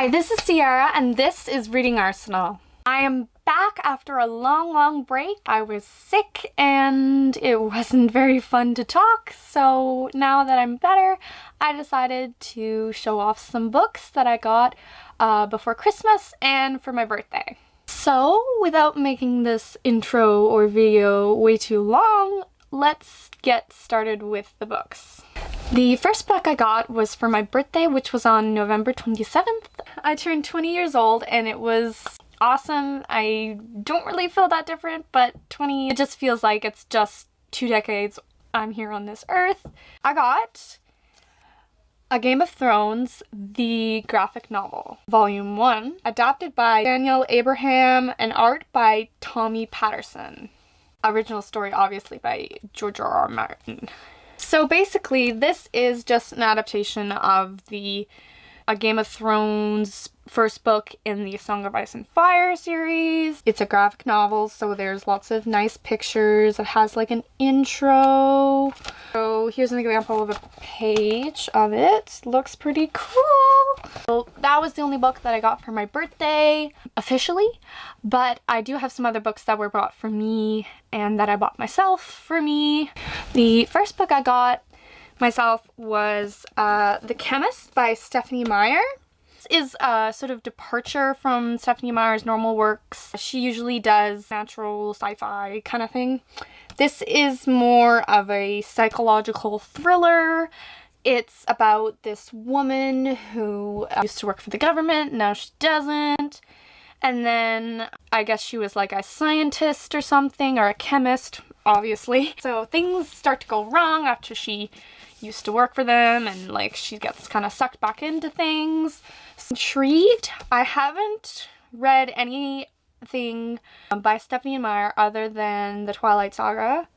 Hi, this is Sierra, and this is Reading Arsenal. I am back after a long break. I was sick and it wasn't very fun to talk, so now that I'm better, I decided to show off some books that I got before Christmas and for my birthday. So, without making this intro or video way too long, let's get started with the books. The first book I got was for my birthday, which was on November 27th. I turned 20 years old and it was awesome. I don't really feel that different, but 20, it just feels like it's just 2 decades I'm here on this earth. I got A Game of Thrones, the graphic novel, volume 1, adapted by Daniel Abraham and art by Tommy Patterson. Original story obviously by J.R.R. Martin. So basically, this is just an adaptation of the A Game of Thrones first book in the Song of Ice and Fire series. It's a graphic novel, so there's lots of nice pictures. It has like an intro. So here's an example of a page of it. Looks pretty cool. So that was the only book that I got for my birthday, officially. But I do have some other books that were bought for me and that I bought myself for me. The first book I got myself was The Chemist by Stephenie Meyer. This is a sort of departure from Stephenie Meyer's normal works. She usually does natural sci-fi kind of thing. This is more of a psychological thriller. It's about this woman who used to work for the government, now she doesn't. And then I guess she was like a scientist or something, or a chemist, obviously. So things start to go wrong after she used to work for them, and like she gets kind of sucked back into things. Intrigued. I haven't read anything by Stephenie Meyer other than the Twilight Saga,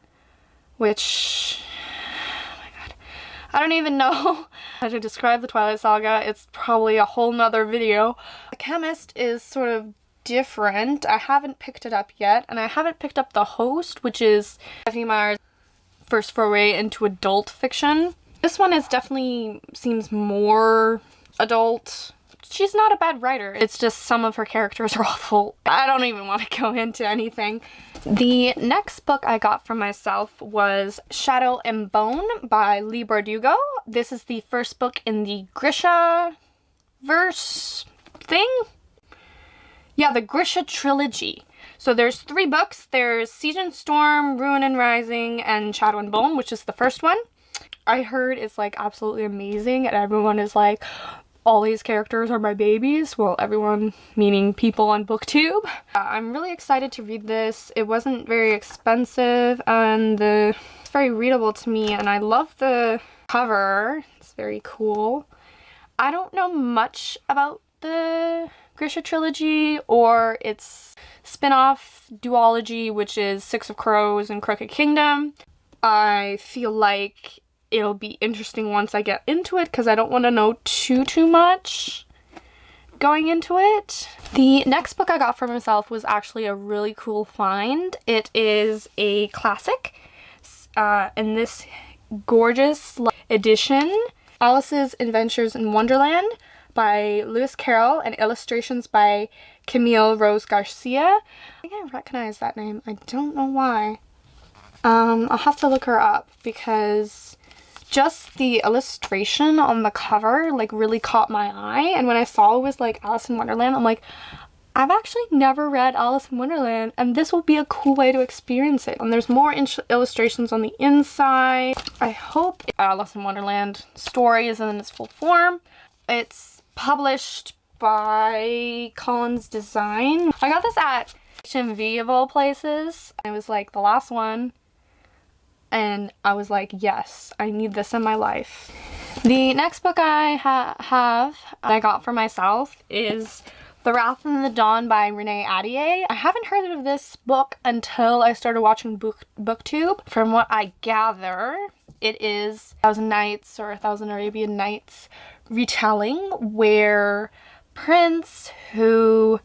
which, oh my god, I don't even know how to describe the Twilight Saga. It's probably a whole nother video. The Chemist is sort of different. I haven't picked it up yet, and I haven't picked up The Host, which is Stephenie Meyer's first foray into adult fiction. This one is definitely seems more adult. She's not a bad writer. It's just some of her characters are awful. I don't even want to go into anything. The next book I got for myself was Shadow and Bone by Leigh Bardugo. This is the first book in the Grisha verse thing? Yeah, the Grisha trilogy. So there's 3 books. There's Siege and Storm, Ruin and Rising, and Shadow and Bone, which is the first one. I heard it's like absolutely amazing, and everyone is like, all these characters are my babies. Well, everyone meaning people on BookTube. I'm really excited to read this. It wasn't very expensive, and it's very readable to me, and I love the cover. It's very cool. I don't know much about the Grisha trilogy or its spin-off duology, which is Six of Crows and Crooked Kingdom. I feel like it'll be interesting once I get into it because I don't want to know too much going into it. The next book I got for myself was actually a really cool find. It is a classic in this gorgeous edition, Alice's Adventures in Wonderland by Lewis Carroll and illustrations by Camille Rose Garcia. I think I recognize that name. I don't know why. I'll have to look her up because just the illustration on the cover like really caught my eye, and when I saw it was like Alice in Wonderland, I'm like, I've actually never read Alice in Wonderland, and this will be a cool way to experience it. And there's more illustrations on the inside. I hope Alice in Wonderland story is in its full form. It's published by Collins Design. I got this at HMV of all places. It was like the last one, and I was like, yes, I need this in my life. The next book I I got for myself is The Wrath and the Dawn by Renee Ahdieh. I haven't heard of this book until I started watching BookTube. From what I gather, it is 1,000 Nights or 1,000 Arabian Nights retelling where Prince, who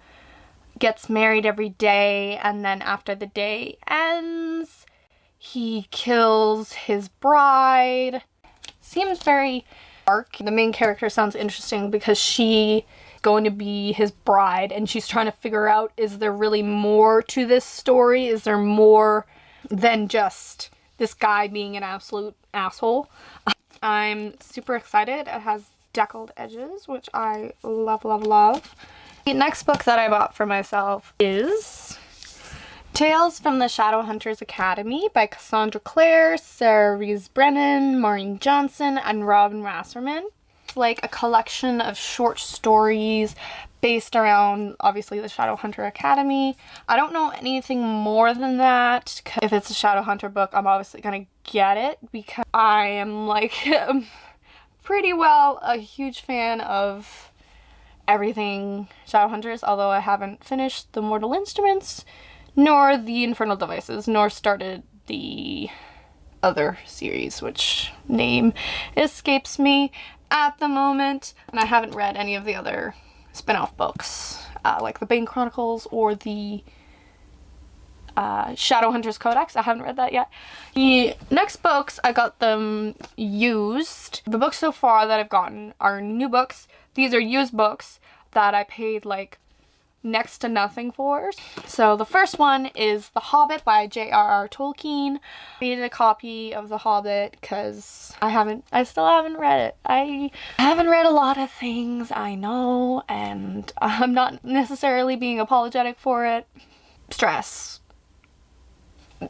gets married every day, and then after the day ends, he kills his bride. Seems very dark. The main character sounds interesting because she going to be his bride, and she's trying to figure out, is there really more to this story? Is there more than just this guy being an absolute asshole? I'm super excited. It has deckled edges, which I love, love, love. The next book that I bought for myself is Tales from the Shadowhunters Academy by Cassandra Clare, Sarah Rees Brennan, Maureen Johnson, and Robin Wasserman. It's like a collection of short stories based around, obviously, the Shadowhunter Academy. I don't know anything more than that. If it's a Shadowhunter book, I'm obviously gonna get it because I am like pretty well a huge fan of everything Shadowhunters, although I haven't finished the Mortal Instruments, nor the Infernal Devices, nor started the other series, which name escapes me at the moment. And I haven't read any of the other spin-off books, like the Bane Chronicles or the Shadowhunters Codex. I haven't read that yet. The next books, I got them used. The books so far that I've gotten are new books. These are used books that I paid like next to nothing for. So the first one is The Hobbit by J.R.R. Tolkien. I needed a copy of The Hobbit because I still haven't read it. I haven't read a lot of things, I know, and I'm not necessarily being apologetic for it. Stress.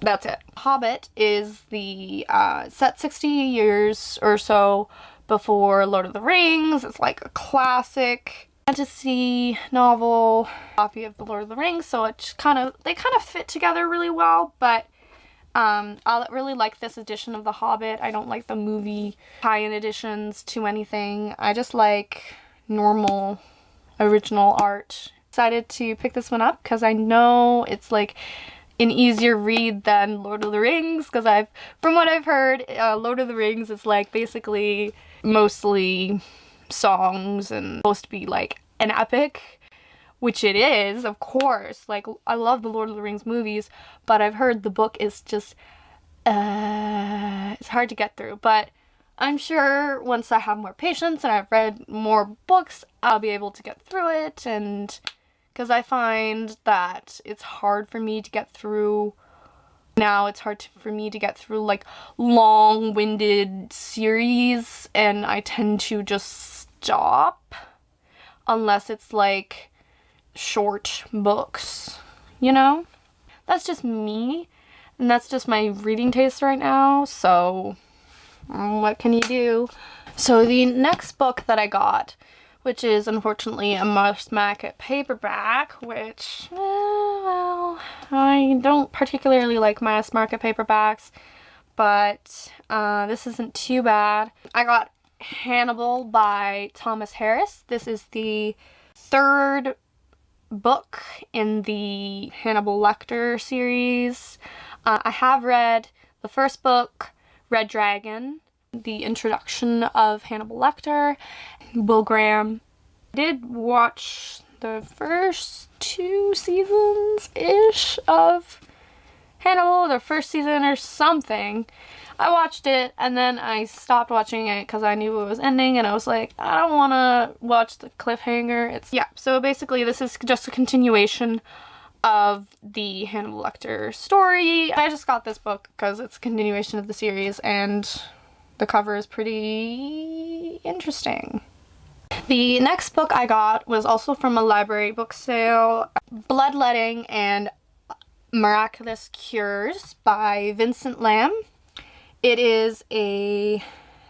That's it. Hobbit is the set 60 years or so before Lord of the Rings. It's like a classic fantasy novel copy of the Lord of the Rings, so they kind of fit together really well. But I really like this edition of The Hobbit. I don't like the movie tie-in editions to anything. I just like normal original art. Excited to pick this one up because I know it's like an easier read than Lord of the Rings, because from what I've heard, Lord of the Rings is like basically mostly songs and supposed to be like an epic, which it is, of course. Like, I love the Lord of the Rings movies, but I've heard the book is just it's hard to get through. But I'm sure once I have more patience and I've read more books, I'll be able to get through it. And because I find that it's hard for me to get through now, it's hard for me to get through like long-winded series, and I tend to just stop unless it's like short books, you know? That's just me, and that's just my reading taste right now, so what can you do? So the next book that I got, which is unfortunately a Mass Market paperback, which, well, I don't particularly like Mass Market paperbacks, but this isn't too bad. I got Hannibal by Thomas Harris. This is the third book in the Hannibal Lecter series. I have read the first book, Red Dragon, the introduction of Hannibal Lecter, Will Graham. I did watch the first 2 seasons-ish of Hannibal, the first season or something. I watched it and then I stopped watching it because I knew it was ending, and I was like, I don't want to watch the cliffhanger. So basically this is just a continuation of the Hannibal Lecter story. I just got this book because it's a continuation of the series and the cover is pretty interesting. The next book I got was also from a library book sale, Bloodletting and Miraculous Cures by Vincent Lamb. It is a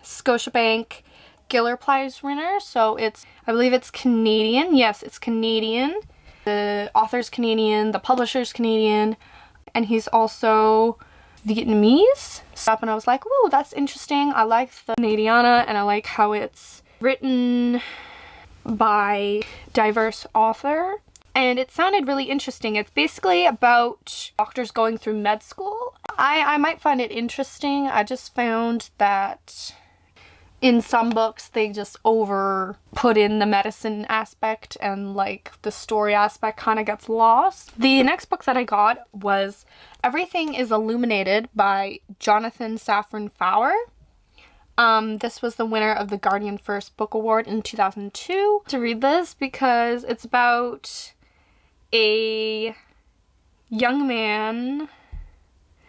Scotiabank Giller Prize winner, so I believe it's Canadian. Yes, it's Canadian. The author's Canadian, the publisher's Canadian, and he's also Vietnamese. And I was like, whoa, that's interesting. I like the Canadiana, and I like how it's written by diverse author. And it sounded really interesting. It's basically about doctors going through med school. I might find it interesting. I just found that in some books they just over put in the medicine aspect, and like the story aspect kind of gets lost. The next book that I got was Everything is Illuminated by Jonathan Safran Foer. This was the winner of the Guardian First Book Award in 2002. To read this because it's about a young man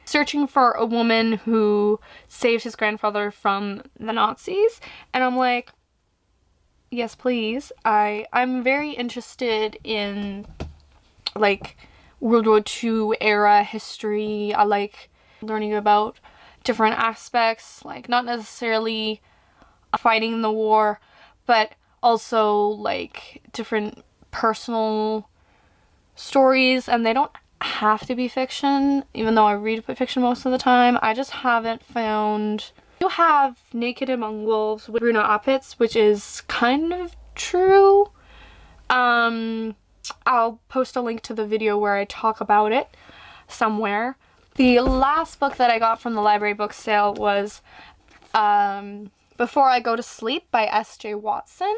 searching for a woman who saved his grandfather from the Nazis. And I'm like, yes, please. I'm very interested in, like, World War II era history. I like learning about different aspects, like not necessarily fighting in the war, but also like different personal stories, and they don't have to be fiction, even though I read fiction most of the time. I just haven't found... You have Naked Among Wolves with Bruno Apitz, which is kind of true. I'll post a link to the video where I talk about it somewhere. The last book that I got from the library book sale was Before I Go to Sleep by S.J. Watson.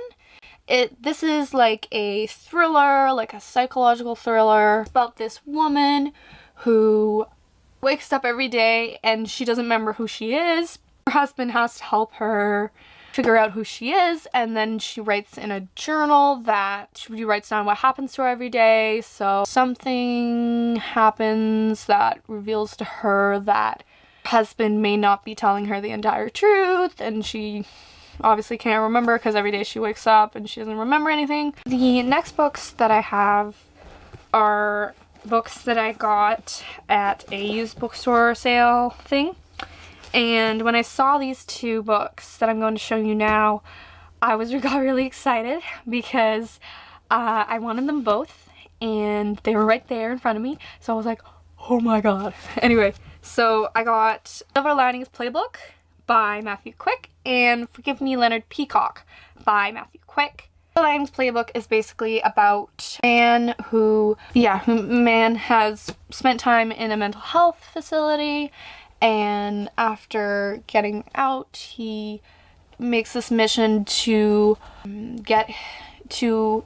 This is like a thriller, like a psychological thriller about this woman who wakes up every day and she doesn't remember who she is. Her husband has to help her figure out who she is, and then she writes in a journal that she writes down what happens to her every day. So something happens that reveals to her that her husband may not be telling her the entire truth, and she obviously can't remember because every day she wakes up and she doesn't remember anything. The next books that I have are books that I got at a used bookstore sale thing. And when I saw these two books that I'm going to show you now, I got really excited because I wanted them both and they were right there in front of me. So I was like, oh my god. Anyway, so I got Silver Linings Playbook by Matthew Quick and Forgive Me, Leonard Peacock by Matthew Quick. Silver Linings Playbook is basically about a man who has spent time in a mental health facility. And after getting out, he makes this mission to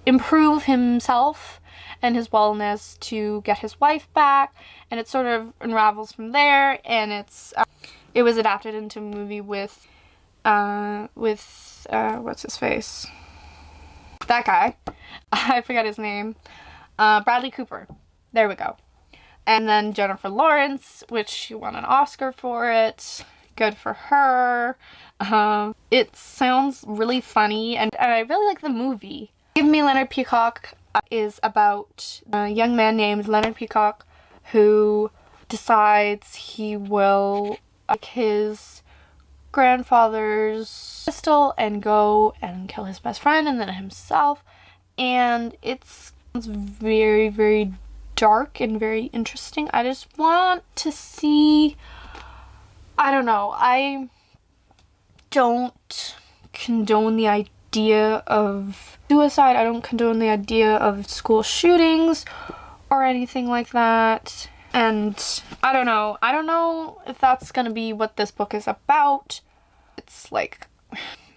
improve himself and his wellness to get his wife back, and it sort of unravels from there. And it was adapted into a movie with what's his face? That guy. I forgot his name. Bradley Cooper. There we go. And then Jennifer Lawrence, which she won an Oscar for it. Good for her. It sounds really funny, and I really like the movie. Give Me Leonard Peacock is about a young man named Leonard Peacock who decides he will take his grandfather's pistol and go and kill his best friend and then himself. And it's very, very dark and very interesting. I just want to see, I don't know, I don't condone the idea of suicide. I don't condone the idea of school shootings or anything like that. And I don't know if that's gonna be what this book is about. It's like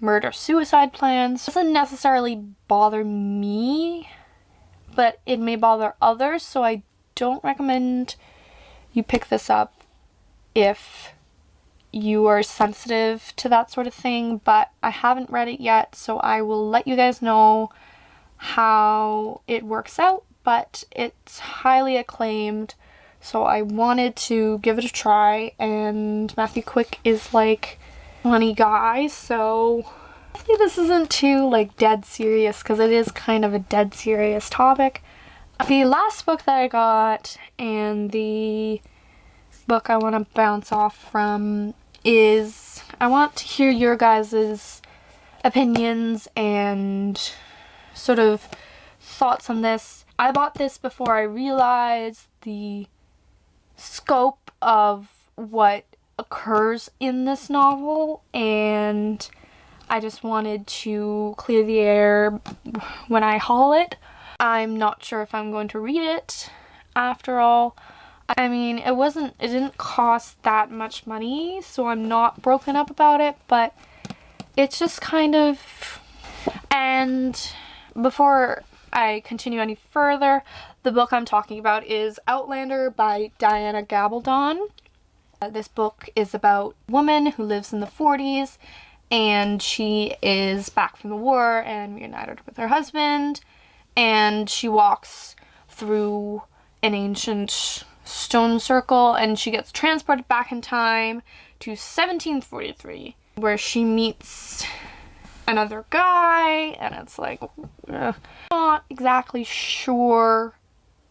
murder-suicide plans. It doesn't necessarily bother me, but it may bother others, so I don't recommend you pick this up if you are sensitive to that sort of thing. But I haven't read it yet, so I will let you guys know how it works out. But it's highly acclaimed, so I wanted to give it a try, and Matthew Quick is like a funny guy, so hopefully this isn't too like dead serious, because it is kind of a dead serious topic. The last book that I got, and the book I want to bounce off from, is I want to hear your guys' opinions and sort of thoughts on this. I bought this before I realized the scope of what occurs in this novel, and I just wanted to clear the air when I haul it. I'm not sure if I'm going to read it after all. I mean, it didn't cost that much money, so I'm not broken up about it, but it's just kind of... And before I continue any further, the book I'm talking about is Outlander by Diana Gabaldon. This book is about a woman who lives in the 40s, and she is back from the war and reunited with her husband, and she walks through an ancient stone circle and she gets transported back in time to 1743, where she meets another guy, and it's like, not exactly sure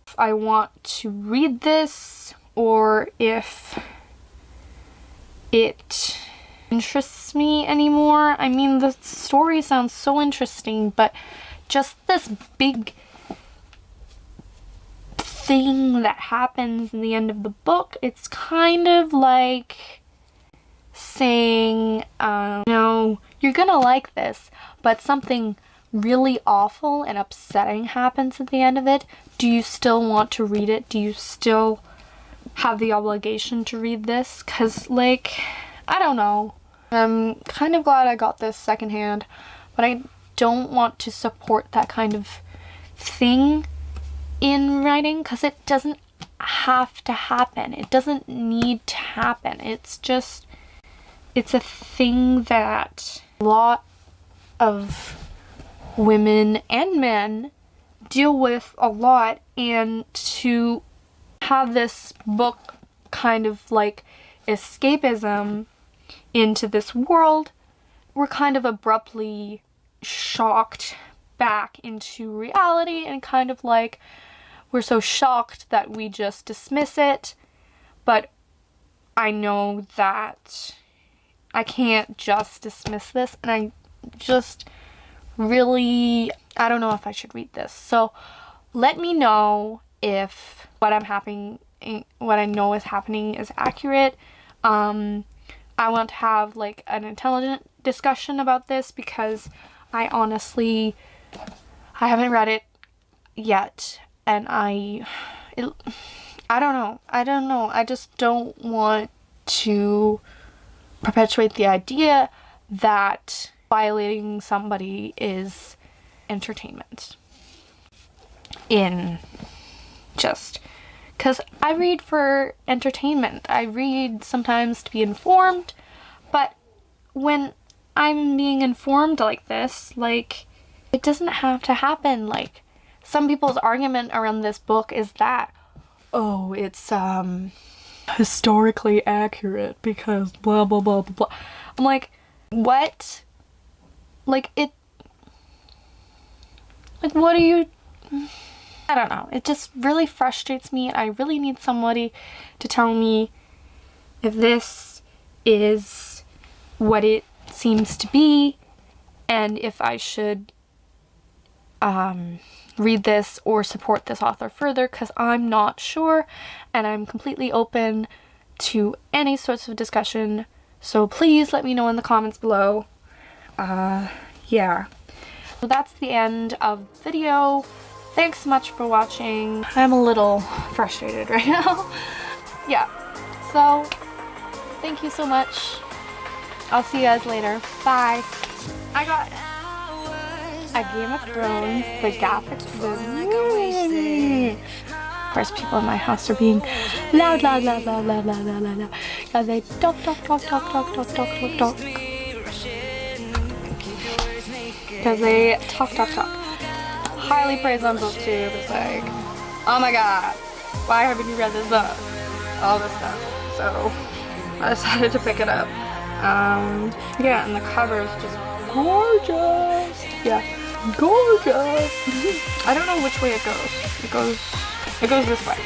if I want to read this or if it interests me anymore. I mean, the story sounds so interesting, but just this big thing that happens in the end of the book, it's kind of like saying, no, you're gonna like this, but something really awful and upsetting happens at the end of it. Do you still want to read it? Do you still have the obligation to read this? Because, like, I don't know. I'm kind of glad I got this secondhand, but I don't want to support that kind of thing in writing, because it doesn't have to happen. It doesn't need to happen. It's just, it's a thing that a lot of women and men deal with a lot, and to have this book kind of like escapism into this world, we're kind of abruptly shocked back into reality, and kind of like we're so shocked that we just dismiss it. But I know that I can't just dismiss this, and I just really, I don't know if I should read this. So let me know if what I know is happening is accurate. I want to have like an intelligent discussion about this, because I honestly, I haven't read it yet, and I don't know. I just don't want to perpetuate the idea that violating somebody is entertainment. Because I read for entertainment. I read sometimes to be informed, but when I'm being informed like this, like, it doesn't have to happen. Like, some people's argument around this book is that, oh, it's historically accurate because blah blah blah blah blah. I'm like, what? Like, it, like, what are you, I don't know. It just really frustrates me, and I really need somebody to tell me if this is what it seems to be, and if I should read this or support this author further, because I'm not sure, and I'm completely open to any sorts of discussion. So please let me know in the comments below. Yeah. So that's the end of the video. Thanks so much for watching. I'm a little frustrated right now. Yeah. So, thank you so much. I'll see you guys later. Bye. I got a Game of Thrones, the graphics. Of course, people in my house are being loud. As they talk. Because they talk. Highly praised on BookTube. It's like, oh my god, why haven't you read this book? All this stuff. So I decided to pick it up. Yeah, and the cover is just gorgeous. Yeah, gorgeous. I don't know which way it goes. It goes this way.